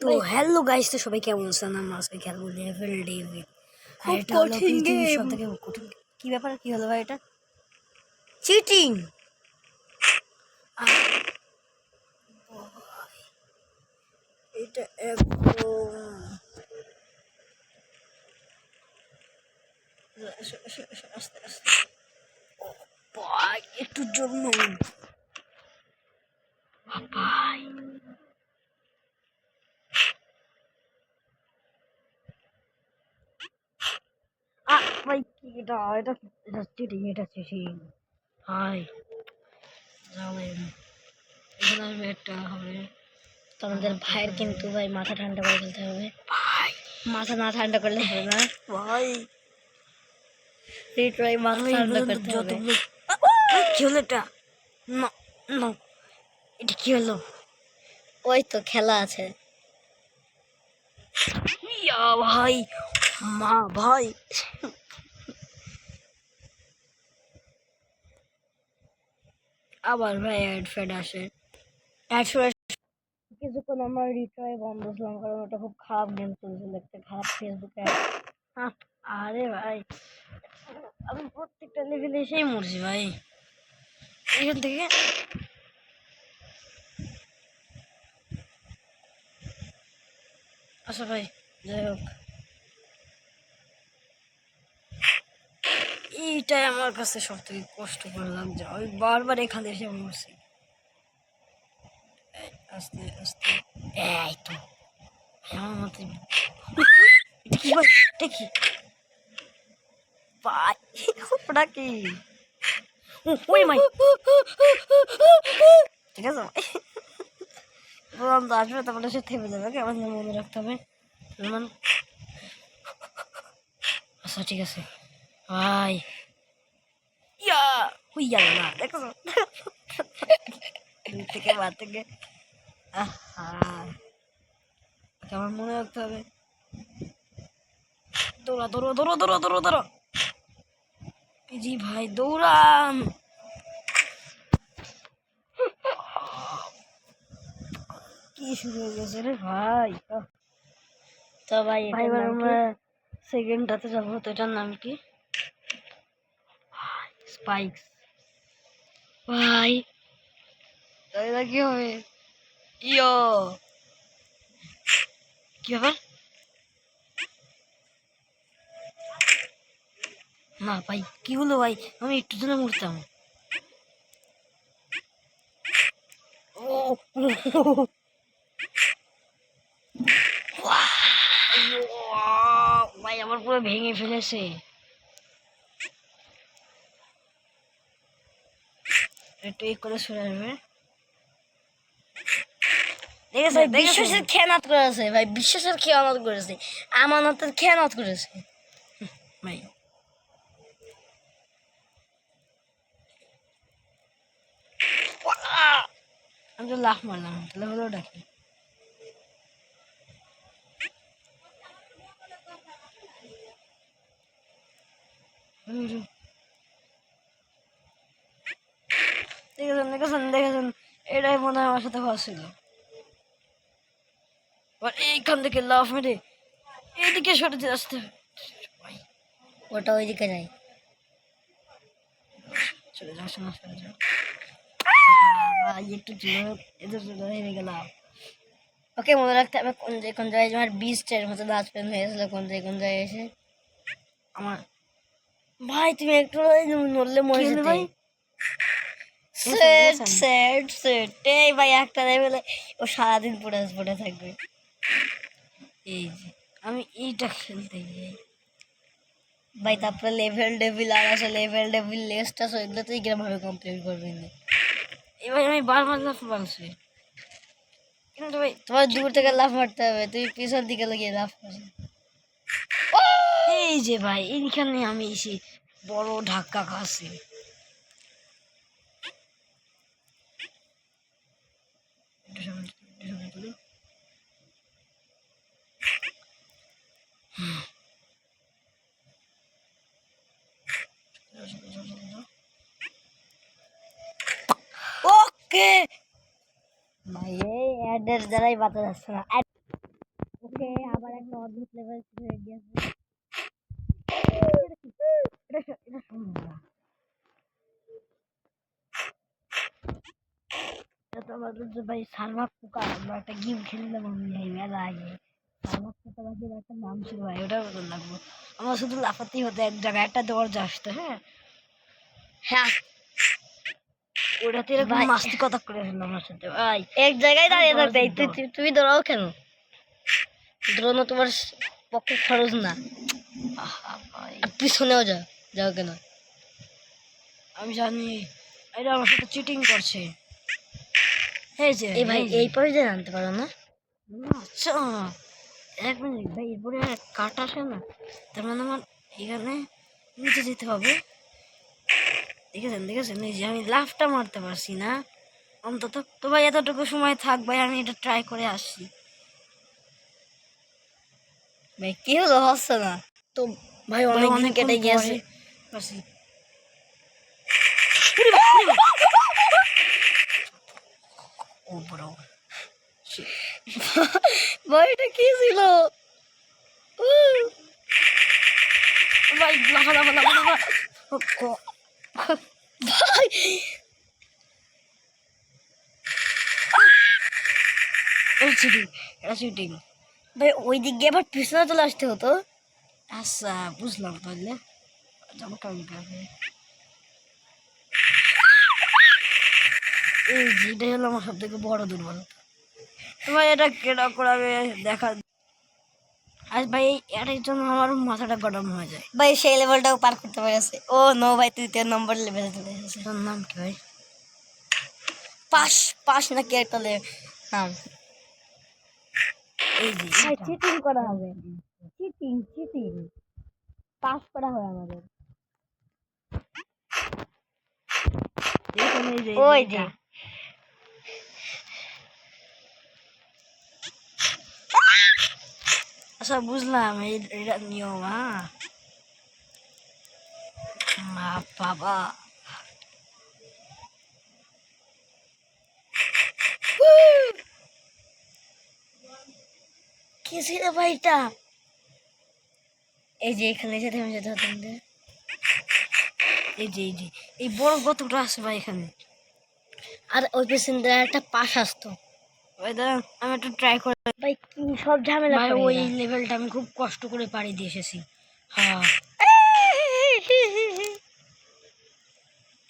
তো hello guys, তো সবাই কেমন আছেন? আমরা আজকে খেলবো লেভেল ডেভিড। খুব কঠিন গেম। সব থেকে কঠিন। কি ব্যাপার, কি হলো ভাই? এটা চিটিং। এটা একদম আস্তে আস্তে ভাই, একটু জন্য ভাই ভাই কি এটা এটা এটা চিটিং, এটা চিটিং ভাই। যাবেন এখানে আসবে, একটা হবে তোমাদের ভাইয়ের, কিন্তু ভাই মাথা ঠান্ডা করে ফেলতে হবে ভাই। মাথা না ঠান্ডা করলে হবে না ভাই, রিট্রাই মাথা ঠান্ডা করতে হবে। কি হলো এটা? না না, এটা কি হলো? ওই তো খেলা আছে ইয়া ভাই, মা ভাই। আবার ভাই অ্যাড ফ্যাড আসে, অ্যাড ফ্যাড। কিছুক্ষণ আমার রিট্রাই বন্ধ ছিলাম, কারণ ওটা খুব খারাপ গেম চলছিল, একটা খারাপ ফেসবুকে। আরে ভাই, আমি প্রত্যেকটা লেভেলে এসেই মরছি ভাই এখান থেকে। আচ্ছা ভাই, যাই হোক, এইটাই আমার কাছে সব থেকে কষ্টকর লাগছে। আমি বারবার এখানে এসে মরছি। আস্তে আস্তে, এই তো আমার মতো। এটা কি ভাই? এটা কি ভাই? ওটা কি? ওই মাই, ঠিক আছে ভাই, তো আসবে, তারপরে সে থেমে যাবে। আমার মনে রাখতে হবে। আচ্ছা ঠিক আছে ভাই। ইয়া হুইয়া না, দেখো দুই থেকে বার থেকে। আমার মনে রাখতে হবে। দৌড়া দৌড়ো দৌড়ো দৌড়ো দৌড়ো দৌড়ো, জি ভাই দৌড়ান। কি শুরু হয়ে গেছে রে ভাই? তো ভাই এবার আমরা সেকেন্ডটাতে যাবো। তো এটার নাম কি? স্পাইকস ভাই। এটা কি হবে? ইয়ো, কি ব্যাপার? না ভাই, কি হলো ভাই? আমি একটু জন্য মরতাম। ভাই আমার পুরো ভেঙে ফেলেছে। একটু এই করে সরে আসবে। বিশ্বাসের খেয়ানত করেছে ভাই, বিশ্বাসের খেয়ানত করেছে, আমানতের খেয়ানত করেছে ভাই। আমি তো লাফ মারলাম, তাহলে হলো ডাকি। দেখেছেন দেখেছেন দেখেছেন, এটাই মনে হয় আমার সাথে হচ্ছিল। এইখান থেকে লাফ মেরে এইদিকে সরে আসতে হবে। ওটা ওইদিকে যাই, চলে যাও, সময় চলে যাও ভাই, একটু জোর এদের জন্য হেরে গেলাম। ওকে, মনে রাখতে হবে কোন জায়গায় আমার বিস্টের মতো দাঁত পেন হয়েছিল, কোন জায়গায় এসে আমার। ভাই তুমি একটু নড়লে মরে যেতে ভাই। সেট সেট সেট, এই ভাই একটা লেভেলে ও সারাদিন পড়ে থাকবে। এই যে আমি এইটা খেলতে যাই ভাই, তারপরে লেভেল ডেভিল আর আসে, লেভেল ডেভিল লেসটা এগুলো তুই কিরমভাবে কমপ্লিট করবি না। এবার আমি বারবার লাফ মারছি, কিন্তু ভাই তোমার দূর থেকে লাফ মারতে হবে, তুই পিছন দিকে লাগিয়ে লাফ মারছি। এই যে ভাই, এইখানে আমি এসে বড় ধাক্কা খাচ্ছি। ওকে ভাই, এই অ্যাডের দ্বারাই বাঁচা যাচ্ছে না। ওকে আবার একটা অদ্ভুত লেভেল হয়ে গেছে। এটা সম্ভব না। এটা তো আমাদের যে ভাই সার্ভার পোকা, আমরা একটা গেম খেললাম আমি এই মেলা আগে। সার্ভার পোকা বাকির একটা নাম ছিল ভাই, ওটার মতন লাগবো। আমার শুধু লাফাতেই হতো এক জায়গায়, একটা দরজা আসতো। হ্যাঁ হ্যাঁ, ওটাতে এরকম মাস্তি কথা করে ফেললো আমার সাথে ভাই। এক জায়গায় দাঁড়িয়ে থাকতে তুমি দৌড়াও কেন? দৌড়ানো তোমার পক্ষে খরচ না। আর পিছনেও যাও কেন? আমি জানি এটা আমার সাথে চিটিং করছে। এই যে এই ভাই এই পরে যে জানতে পারো না? আচ্ছা এক মিনিট ভাই, এরপরে কাট আসে না, তার মানে আমার এখানে নিচে যেতে হবে। দেখেছেন এই যে আমি লাফটা মারতে পারছি না অন্তত। তো ভাই এতটুকু সময় থাক ভাই, আমি এটা ট্রাই করে আসছি। ভাই কি হলো, হচ্ছে না তো ভাই, অনেক কেটে গিয়েছে। ও বড় ভাই, এটা কি ছিল ভাই? লাফা লাফা লাফা লাফা ভাই, এটা শুটিং ভাই। ওই দিক দিয়ে আবার পিছনে চলে আসতে হতো। আচ্ছা বুঝলাম, তাহলে যাবো কেমন ভাবে? এই যেটাই হলো আমার সব থেকে বড় দুর্বলতা। ভাই এটা কেটা করাবে দেখা। আজ ভাই এটার জন্য আমার মাথাটা গরম হয়ে যায় ভাই। সেই লেভেলটাও পার করতে পেরেছে। ও নো ভাই, তৃতীয় নম্বর লেভেলে চলে এসেছে। তোর নাম কি ভাই? পাশ পাশ নাকি একটা নাম। এই যে চিটিং করা হবে, চিটিং পাস করা হবে আমাদের। ওই যে আচ্ছা বুঝলাম, এটা নিয়ম। হ্যাঁ মা বাবা, কি ছিল ভাই এটা? এই যে এখানে এসে থেমে যেতে হতো আমাদের। এই যে এই বড় গতটা আছে ভাই এখানে, আর ওই পেছনে একটা পাশ আসতো। ওই দাঁড়ান আমি একটু ট্রাই করে ভাই। কি সব ঝামেলা ভাই, ওই লেভেলটা আমি খুব কষ্ট করে পাড়ি দিয়ে এসেছি। হ্যাঁ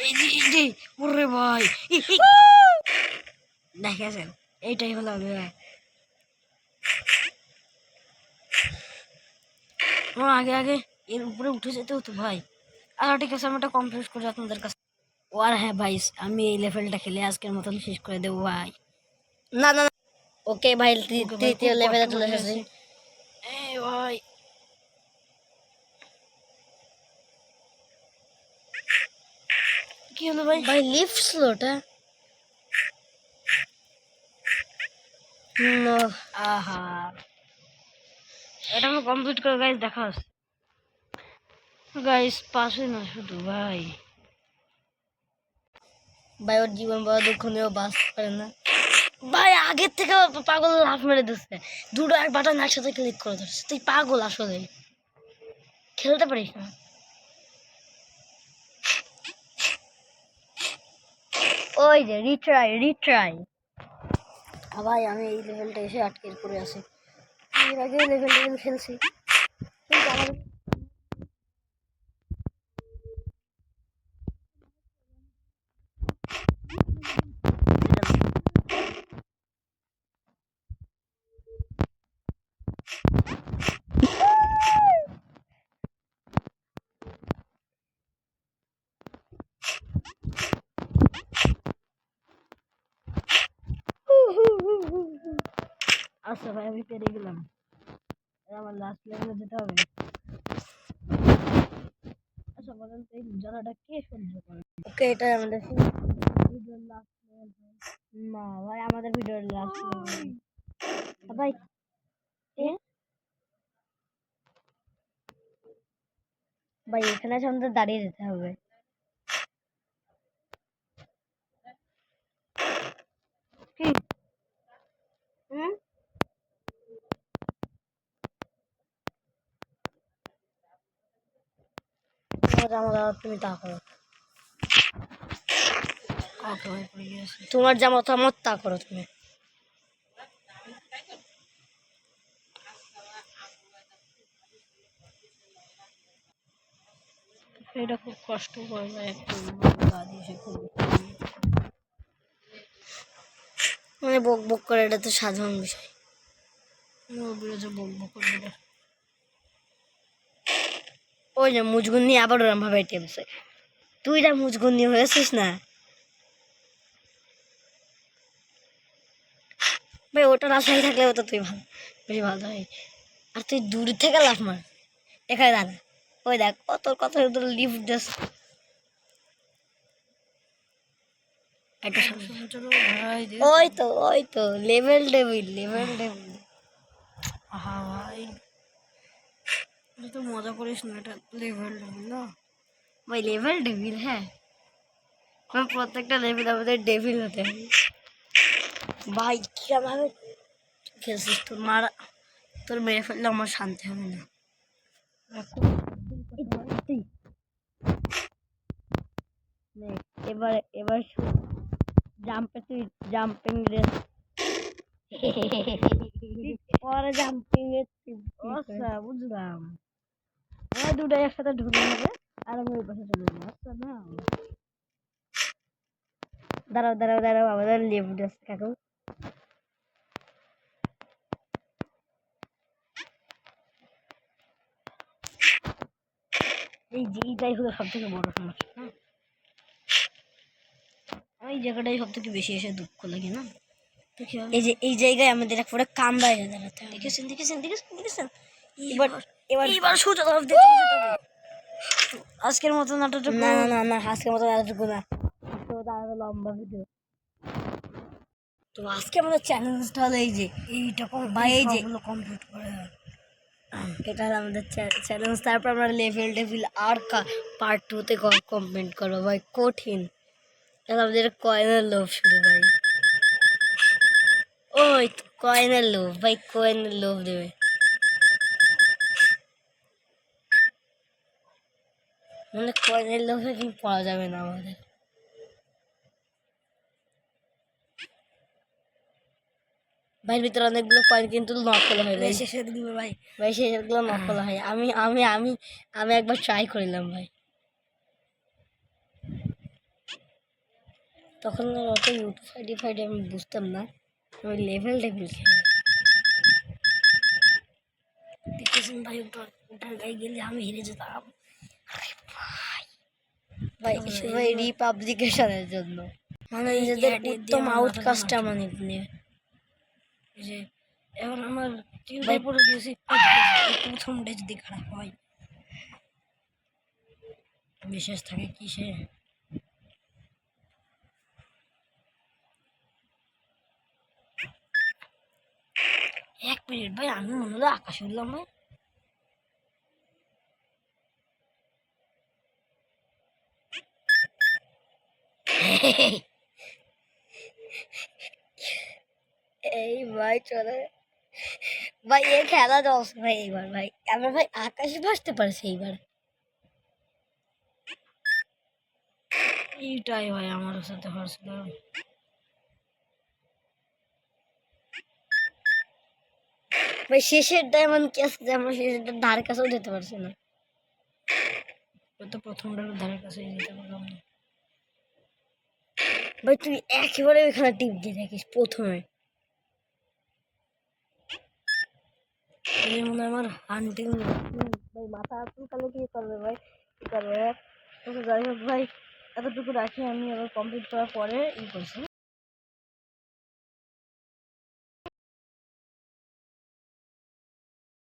এই যে ওরে ভাই, দেখেছেন এইটাই হলো আগে আগে এর উপরে উঠে যেতে হতো ভাই। আচ্ছা ঠিক আছে, আমি এটা কমপ্লিট করি আপনাদের কাছে। ও আর হ্যাঁ ভাই, আমি এই লেভেলটা খেলে আজকের মতন শেষ করে দেবো ভাই। না না না, ওকে ভাই, তৃতীয় লেভেলে চলে এসেছি। ভাই কি হলো ভাই? ভাই লিফট স্লোটা। আহা, এটা আমি কমপ্লিট করে গাইস দেখা হচ্ছে। গাইস পাশে না শুধু ভাই, ভাই ওর জীবন বড় দুঃখ নিয়েও বাঁচতে পারে না ভাই। আগের থেকে পাগল লাফ মেরে দিচ্ছে, দুটো এক বাটন একসাথে ক্লিক করে ধরছে। তুই পাগল আসলে, খেলতে পারিস না। ওই যে রিট্রাই ভাই, আমি এই লেভেলটা এসে আটকে পড়ে আছি। এর আগে লেভেল খেলছি কিন্তু আমার আচ্ছা ভাই, আমি পেরে গেলাম। আমার লাস্ট লেভেলে যেতে হবে। আচ্ছা বলেন তো এই জ্বালাটা কে সহ্য করে? ওকে, এটা আমাদের ভিডিওর লাস্ট লেভেল। না ভাই, আমাদের ভিডিওর লাস্ট লেভেল ভাই। এ ভাই এখানে এসে আমাদের দাঁড়িয়ে যেতে হবে। কি? হুম তোমার জামা দাও, তুমি তা করো। কাকে ভাই পড়ে গেছে? তোমার যা মতামত তা করো তুমি। এটা খুব কষ্ট করে ভাই, একটু গা দিয়ে সে খুব মানে বক বক করে, এটা তো সাধারণ বিষয়। বিরোধে বকবক করে দেবে। ওই যে মুজগুন্নি আবার ওরম ভাবে টেপছে। তুই না মুজগুন্নি হয়েছিস না ভাই, ওটার আশায় থাকলে তো তুই ভালো, বেশি ভালো হয়। আর তুই দূর থেকে লাফ মার, এখানে দাঁড়া। ওই দেখ কত কত লিফট দিস। একটা চলো ভাই দে। ওই তো লেভেল ডেভিল, লেভেল ডেভিল। আহা ভাই, এটা তো মজা করিস না, এটা লেভেল না ভাই লেভেল ডেভিল, হ্যাঁ আমার প্রত্যেকটা লেভেল আমাদের ডেভিল হতে হবে। ভাই কিভাবে খেলছিস, তোর মারা, তোর মেরে ফেললে আমার শান্তি হবে না। নে, এবার এবার জাম্পে তুই জাম্পিং রেস, পরে জাম্পিং রেস। আচ্ছা বুঝলাম। আমরা দুটাই একসাথে ঢুকে নেবে আর আমি ওই পাশে চলে যাবো। আচ্ছা না দাঁড়াও দাঁড়াও দাঁড়াও, আমাদের লিফট আছে কাকু। এইটাই হলো সব থেকে বড় সমস্যা, হ্যাঁ এই জায়গাটাই সব থেকে বেশি এসে দুঃখ লাগে না। এই যে এই জায়গায় আমাদের এক পুরো কামড়ায় যায় দাঁড়াতে হবে। দেখেছেন দেখেছেন দেখেছেন দেখেছেন এবার এবার এইবার সোজা তরফ দিয়ে চলে যেতে হবে। আজকের মতো নাটকটুকু না না না না, আজকের মতো এতটুকু না, আজকের মতো আরো লম্বা ভিডিও। তো আজকে আমাদের চ্যালেঞ্জটা হলো এই যে এইটা ভাই, এই যে কমপ্লিট করে এটা হলো আমাদের চ্যালেঞ্জ। তারপর আমরা লেভেল টেবিল আর পার্ট 2-তে কমপ্লিট করবো ভাই, কঠিন। এটা আমাদের কয়েনের লোভ শুরু ভাই। ওই তো কয়েনের লোভ ভাই, কয়েনের লোভ দেবে মানে কয়েনের লোভে কি পাওয়া যাবে না আমাদের। ভাইয়ের ভিতরে অনেকগুলো কয়েন কিন্তু নকল হয় ভাই, শেষে দিবে ভাই। ভাই সেগুলো নকল হয়। আমি আমি আমি আমি একবার ট্রাই করিলাম ভাই, তখন অত ইউটিউব ফাইডে আমি বুঝতাম না, আমি লেভেল টেবিল খেলি। দেখেছেন ভাই, ওটার গায়ে গেলে আমি হেরে যেতাম ভাই শুধু এই রিপাবলিকেশনের জন্য, মানে নিজেদের উত্তম আউটকাস্ট আমার নিয়ে। এই যে এখন আমার চিন্তায় পড়ে গেছি, প্রথমটা যদি খারাপ হয় বিশেষ থাকে কিসে। এক মিনিট ভাই, আমি মনে হলো আকাশে উঠলাম ভাই। এই ভাই চলে ভাই, এই খেলা দশ ভাই। এইবার ভাই আমরা ভাই আকাশে ভাসতে পারছি এইবার। এইটাই ভাই আমার সাথে হয়েছিল। ভাই শেষের ডায়মন্ড কি আছে যে আমরা শেষের ধারে কাছেও যেতে পারছি না। তো প্রথমটার ধারে কাছে যেতে পারলাম না ভাই তুই একেবারে ওইখানে টিপ দিয়ে থাকিস প্রথমে। এই মনে হয় আমার হান্টিং। ভাই মাথা চুলকালে কি করবে ভাই, কি করবে। তো যাই হোক ভাই, এতটুকু রাখি, আমি আবার কমপ্লিট করার পরে করছি।